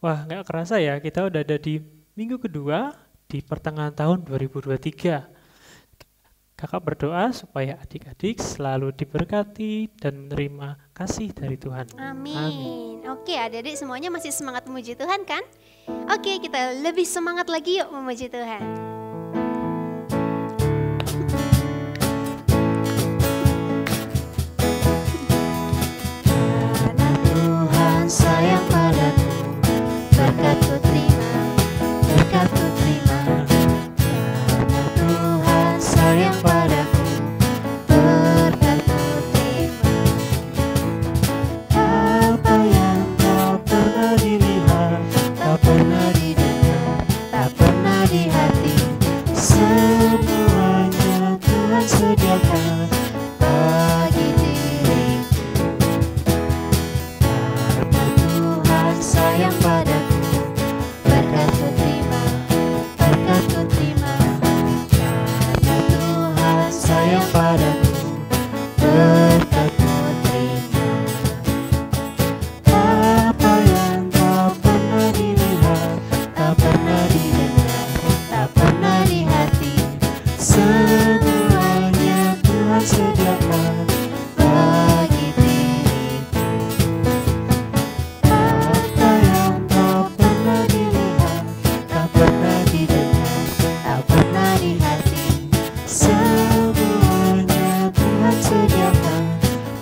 Wah, nggak kerasa ya, kita udah ada di minggu kedua di pertengahan tahun 2023. Kakak berdoa supaya adik-adik selalu diberkati dan menerima kasih dari Tuhan. Amin. Amin. Oke, adik-adik semuanya masih semangat memuji Tuhan kan? Oke, kita lebih semangat lagi yuk memuji Tuhan. Karena Tuhan sayang padaku, berkat ku terima, berkat ku terima. Karena Tuhan sayang padaku, berkat ku terima. Apa yang tak pernah dilihat, tak pernah didengar, tak pernah di hati, semuanya Tuhan sediakan bagi diriku. Karena Tuhan sayang padaku, berkat ku terima, berkat ku terima. Karena Tuhan sayang padaku, berkat ku terima. Apa yang tak pernah dilihat, tak pernah didengar, tak pernah di hati, semuanya Tuhan sediakan bagi diriku. Apa yang tak pernah dilihat, tak pernah didengar, tak pernah di hati, semuanya Tuhan sediakan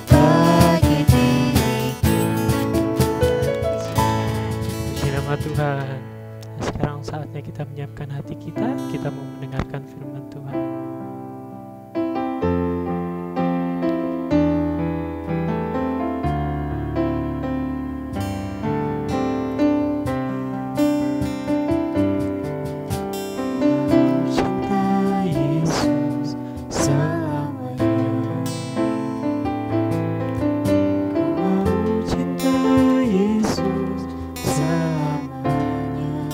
bagi diriku. Puji nama Tuhan. Sekarang saatnya kita menyiapkan hati kita mau mendengarkan firman Tuhan. Cinta Yesus selamanya. Ku cinta Yesus selamanya.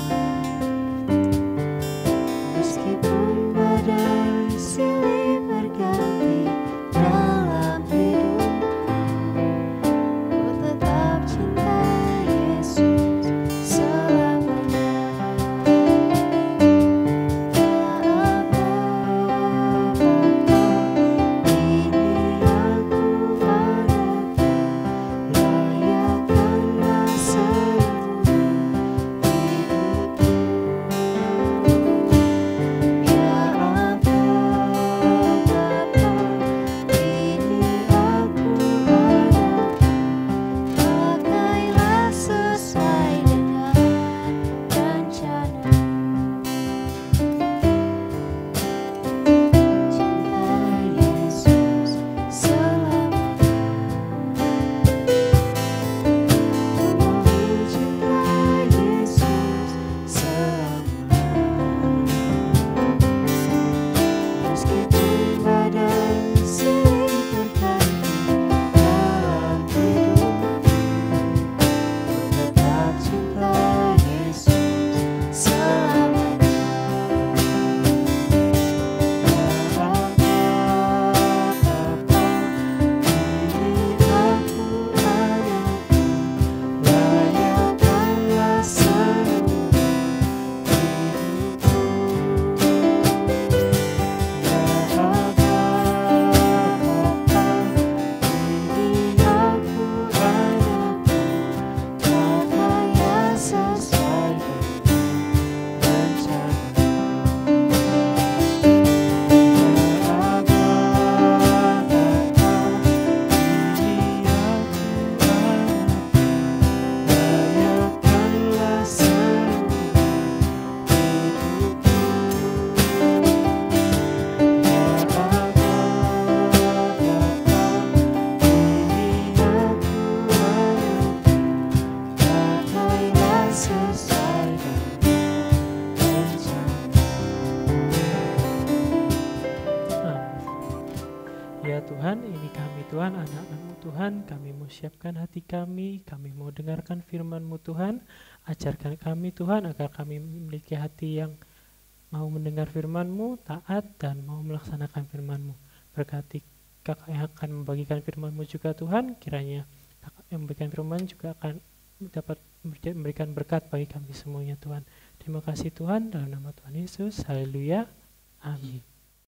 Meskipun badai silih berganti dalam hidupku, ku tetap cinta Yesus selamanya. Sesuai dengan rencana. Cinta Yesus selamanya. Cinta Yesus selamanya. Meskipun badai silih berganti dalam hidupku, ku tetap cinta Yesus selamanya. Sesuai Ya Tuhan, ini kami Tuhan, anak-anak-Mu Tuhan, kami mau siapkan hati kami mau dengarkan firman-Mu Tuhan, ajarkan kami Tuhan agar kami memiliki hati yang mau mendengar firman-Mu, taat dan mau melaksanakan firman-Mu. Berkati kakak yang akan membagikan firman-Mu juga Tuhan, kiranya kakak yang membagikan firman juga akan dapat memberikan berkat bagi kami semuanya Tuhan. Terima kasih Tuhan, dalam nama Tuhan Yesus, haleluya, amin.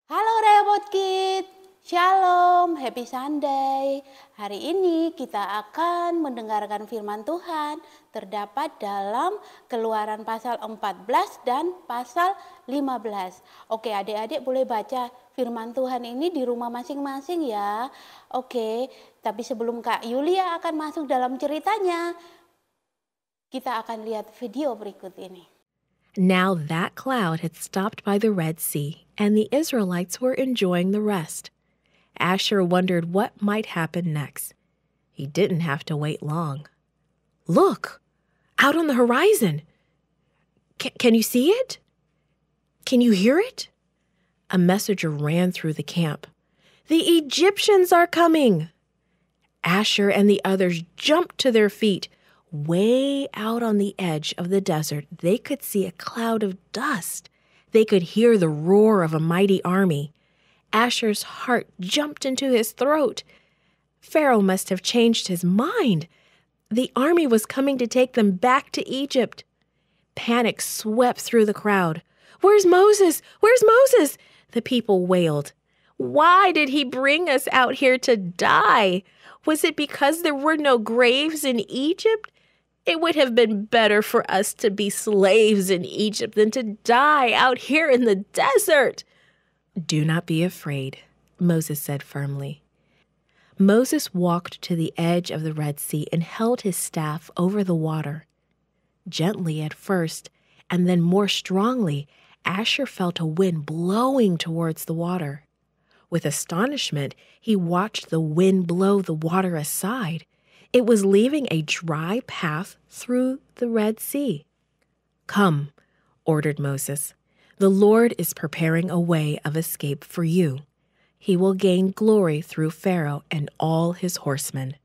Halo Rehoboth Kids, Shalom, Happy Sunday. Hari ini kita akan mendengarkan firman Tuhan terdapat dalam Keluaran pasal 14 dan pasal 15. Oke, adik-adik boleh baca firman Tuhan ini di rumah masing-masing ya. Oke, tapi sebelum Kak Yulia akan masuk dalam ceritanya, kita akan lihat video berikut ini. Now that cloud had stopped by the Red Sea, and the Israelites were enjoying the rest. Asher wondered what might happen next. He didn't have to wait long. Look! Out on the horizon! Can you see it? Can you hear it? A messenger ran through the camp. The Egyptians are coming! Asher and the others jumped to their feet. Way out on the edge of the desert, they could see a cloud of dust. They could hear the roar of a mighty army. Asher's heart jumped into his throat. Pharaoh must have changed his mind. The army was coming to take them back to Egypt. Panic swept through the crowd. "Where's Moses? Where's Moses?" the people wailed. "Why did he bring us out here to die? Was it because there were no graves in Egypt? It would have been better for us to be slaves in Egypt than to die out here in the desert." "Do not be afraid," Moses said firmly. Moses walked to the edge of the Red Sea and held his staff over the water. Gently at first, and then more strongly, Asher felt a wind blowing towards the water. With astonishment, he watched the wind blow the water aside. It was leaving a dry path through the Red Sea. "Come," ordered Moses. "The Lord is preparing a way of escape for you. He will gain glory through Pharaoh and all his horsemen."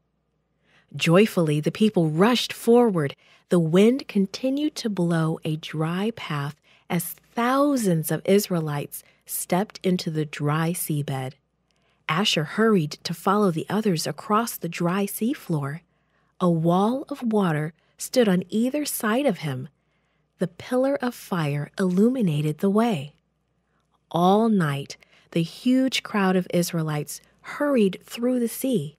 Joyfully, the people rushed forward. The wind continued to blow a dry path as thousands of Israelites stepped into the dry seabed. Asher hurried to follow the others across the dry seafloor. A wall of water stood on either side of him. The pillar of fire illuminated the way. All night, the huge crowd of Israelites hurried through the sea.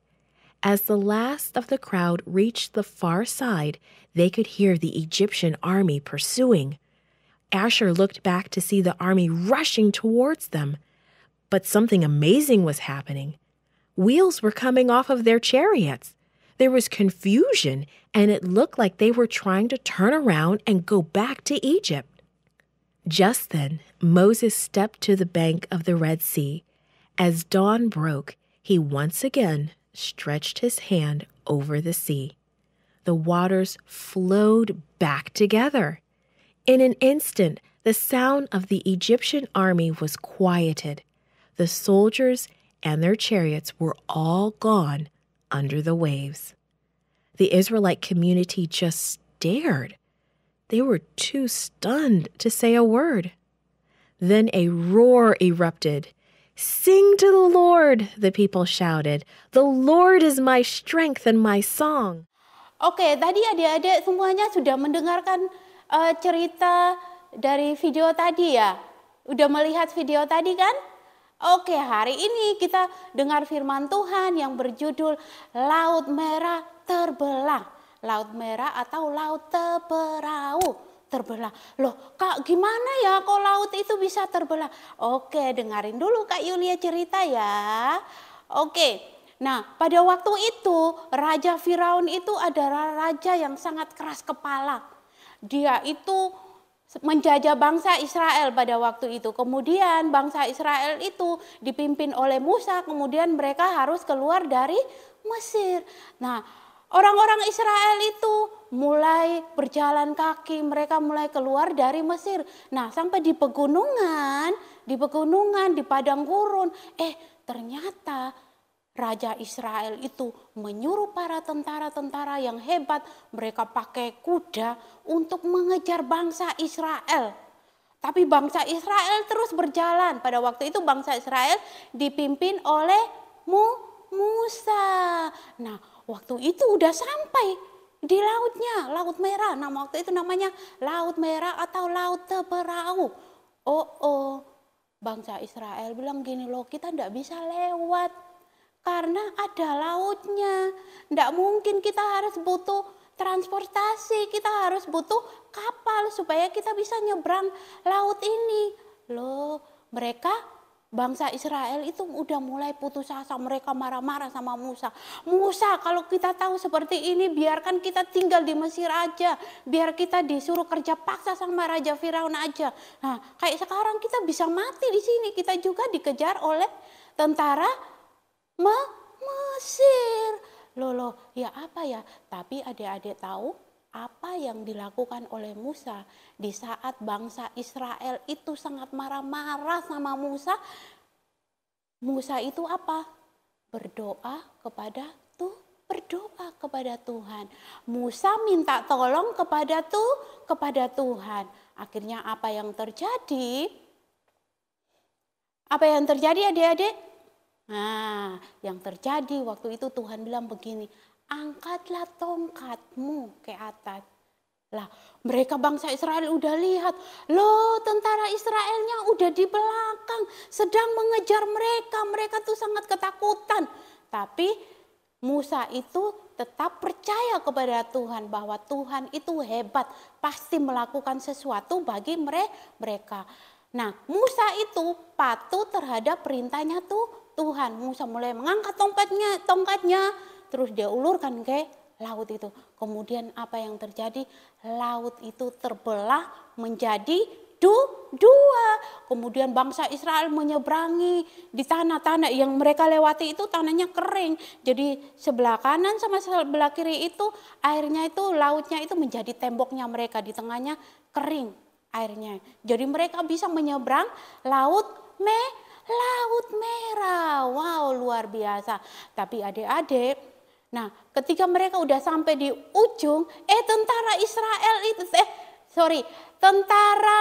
As the last of the crowd reached the far side, they could hear the Egyptian army pursuing. Asher looked back to see the army rushing towards them. But something amazing was happening. Wheels were coming off of their chariots. There was confusion, and it looked like they were trying to turn around and go back to Egypt. Just then, Moses stepped to the bank of the Red Sea. As dawn broke, he once again stretched his hand over the sea. The waters flowed back together. In an instant, the sound of the Egyptian army was quieted. The soldiers and their chariots were all gone under the waves. The Israelite community just stared. They were too stunned to say a word. Then a roar erupted. "Sing to the Lord," the people shouted. "The Lord is my strength and my song." Oke, tadi adik-adik semuanya sudah mendengarkan cerita dari video tadi ya. Udah melihat video tadi kan? Oke, hari ini kita dengar firman Tuhan yang berjudul Laut Merah Terbelah. Laut Merah atau Laut terbelah. Loh, Kak, gimana ya kok laut itu bisa terbelah? Oke, dengarin dulu Kak Yulia cerita ya. Oke, nah pada waktu itu Raja Firaun itu adalah raja yang sangat keras kepala. Dia itu menjajah bangsa Israel pada waktu itu. Kemudian bangsa Israel itu dipimpin oleh Musa, kemudian mereka harus keluar dari Mesir. Nah, orang-orang Israel itu mulai berjalan kaki, mereka mulai keluar dari Mesir. Nah, sampai di pegunungan, di padang gurun, ternyata Raja Israel itu menyuruh para tentara-tentara yang hebat, mereka pakai kuda untuk mengejar bangsa Israel. Tapi bangsa Israel terus berjalan. Pada waktu itu bangsa Israel dipimpin oleh Musa. Nah, waktu itu udah sampai di lautnya, Laut Merah. Nah, waktu itu namanya Laut Merah atau Laut Teberau. Bangsa Israel bilang gini loh, kita tidak bisa lewat karena ada lautnya. Tidak mungkin, kita harus butuh transportasi, kita harus butuh kapal supaya kita bisa nyebrang laut ini. Loh, mereka bangsa Israel itu udah mulai putus asa, mereka marah-marah sama Musa. Musa, kalau kita tahu seperti ini, biarkan kita tinggal di Mesir aja, biar kita disuruh kerja paksa sama Raja Firaun aja. Nah, kayak sekarang kita bisa mati di sini, kita juga dikejar oleh tentara Mesir. Loh, ya apa ya? Tapi adik-adik tahu apa yang dilakukan oleh Musa di saat bangsa Israel itu sangat marah-marah sama Musa. Musa itu apa? Berdoa kepada Tuhan. Musa minta tolong kepada Tuhan. Akhirnya apa yang terjadi? Apa yang terjadi adik-adik? Nah, yang terjadi waktu itu Tuhan bilang begini, angkatlah tongkatmu ke atas. Lah, mereka bangsa Israel udah lihat, loh tentara Israelnya udah di belakang, sedang mengejar mereka. Mereka tuh sangat ketakutan. Tapi Musa itu tetap percaya kepada Tuhan bahwa Tuhan itu hebat, pasti melakukan sesuatu bagi mereka. Nah, Musa itu patuh terhadap perintahnya Tuhan. Musa mulai mengangkat tongkatnya, terus dia ulurkan ke laut itu. Kemudian apa yang terjadi? Laut itu terbelah menjadi dua. Kemudian bangsa Israel menyeberangi di tanah-tanah yang mereka lewati itu tanahnya kering. Jadi sebelah kanan sama sebelah kiri itu airnya itu, lautnya itu menjadi temboknya mereka, di tengahnya kering airnya. Jadi mereka bisa menyeberang Laut Merah. Wow, luar biasa. Tapi adik-adik, nah ketika mereka udah sampai di ujung, tentara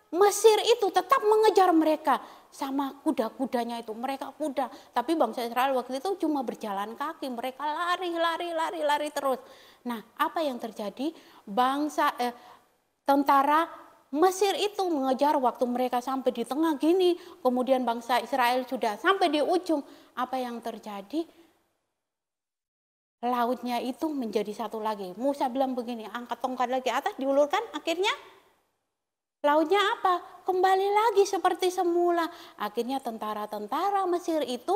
Mesir itu tetap mengejar mereka sama kuda-kudanya itu. Mereka kuda, tapi bangsa Israel waktu itu cuma berjalan kaki. Mereka lari terus. Nah, apa yang terjadi? Tentara Mesir itu mengejar waktu mereka sampai di tengah gini. Kemudian bangsa Israel sudah sampai di ujung. Apa yang terjadi? Lautnya itu menjadi satu lagi. Musa bilang begini, angkat tongkat lagi atas, diulurkan, akhirnya lautnya apa? Kembali lagi seperti semula. Akhirnya tentara-tentara Mesir itu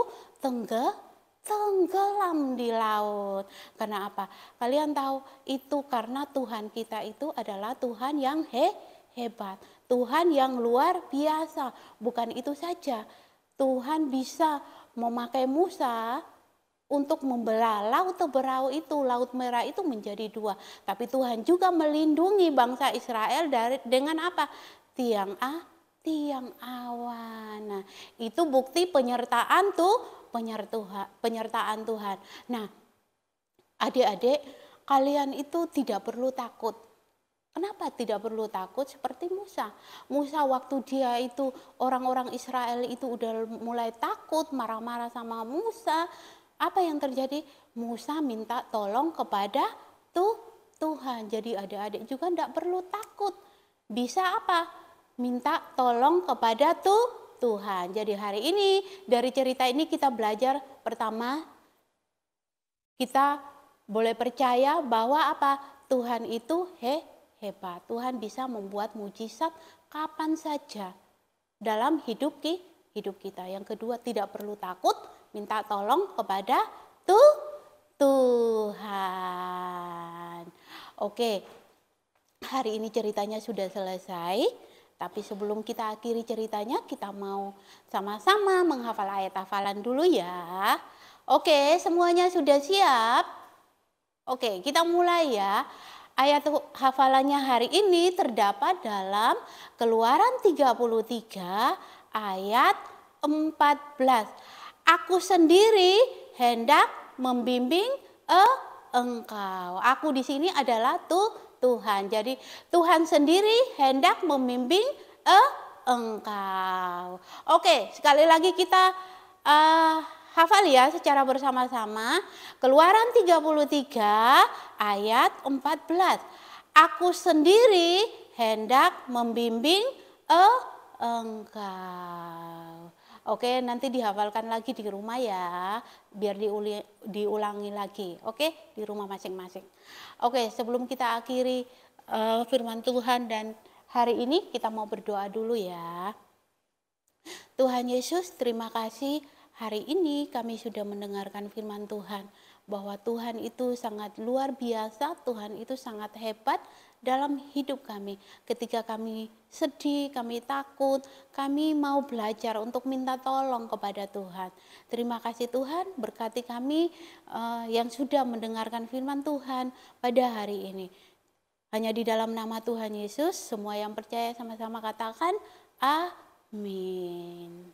tenggelam di laut. Karena apa? Kalian tahu, itu karena Tuhan kita itu adalah Tuhan yang hebat. Tuhan yang luar biasa. Bukan itu saja, Tuhan bisa memakai Musa untuk membelah Laut Teberau itu, Laut Merah itu menjadi dua. Tapi Tuhan juga melindungi bangsa Israel dengan apa? Tiang awan. Nah, itu bukti penyertaan Tuhan. Nah, adik-adik, kalian itu tidak perlu takut. Kenapa tidak perlu takut? Seperti Musa. Musa waktu dia itu, orang-orang Israel itu udah mulai takut, marah-marah sama Musa. Apa yang terjadi? Musa minta tolong kepada Tuhan. Jadi adik-adik juga tidak perlu takut. Bisa apa? Minta tolong kepada Tuhan. Jadi hari ini dari cerita ini kita belajar, pertama, kita boleh percaya bahwa apa? Tuhan itu hebat. Tuhan bisa membuat mujizat kapan saja dalam hidup kita. Yang kedua, tidak perlu takut, minta tolong kepada Tuhan. Oke, hari ini ceritanya sudah selesai. Tapi sebelum kita akhiri ceritanya, kita mau sama-sama menghafal ayat hafalan dulu ya. Oke, semuanya sudah siap? Oke, kita mulai ya. Ayat hafalannya hari ini terdapat dalam Keluaran 33 ayat 14. Aku sendiri hendak membimbing engkau. Aku di sini adalah Tuhan. Jadi Tuhan sendiri hendak membimbing engkau. Oke, sekali lagi kita Hafal ya secara bersama-sama. Keluaran 33 ayat 14. Aku sendiri hendak membimbing engkau. Oke, nanti dihafalkan lagi di rumah ya, biar diulangi lagi. Oke, di rumah masing-masing. Oke, sebelum kita akhiri firman Tuhan dan hari ini kita mau berdoa dulu ya. Tuhan Yesus, terima kasih. Hari ini kami sudah mendengarkan firman Tuhan, bahwa Tuhan itu sangat luar biasa, Tuhan itu sangat hebat dalam hidup kami. Ketika kami sedih, kami takut, kami mau belajar untuk minta tolong kepada Tuhan. Terima kasih Tuhan, berkati kami yang sudah mendengarkan firman Tuhan pada hari ini. Hanya di dalam nama Tuhan Yesus, semua yang percaya sama-sama katakan, amin.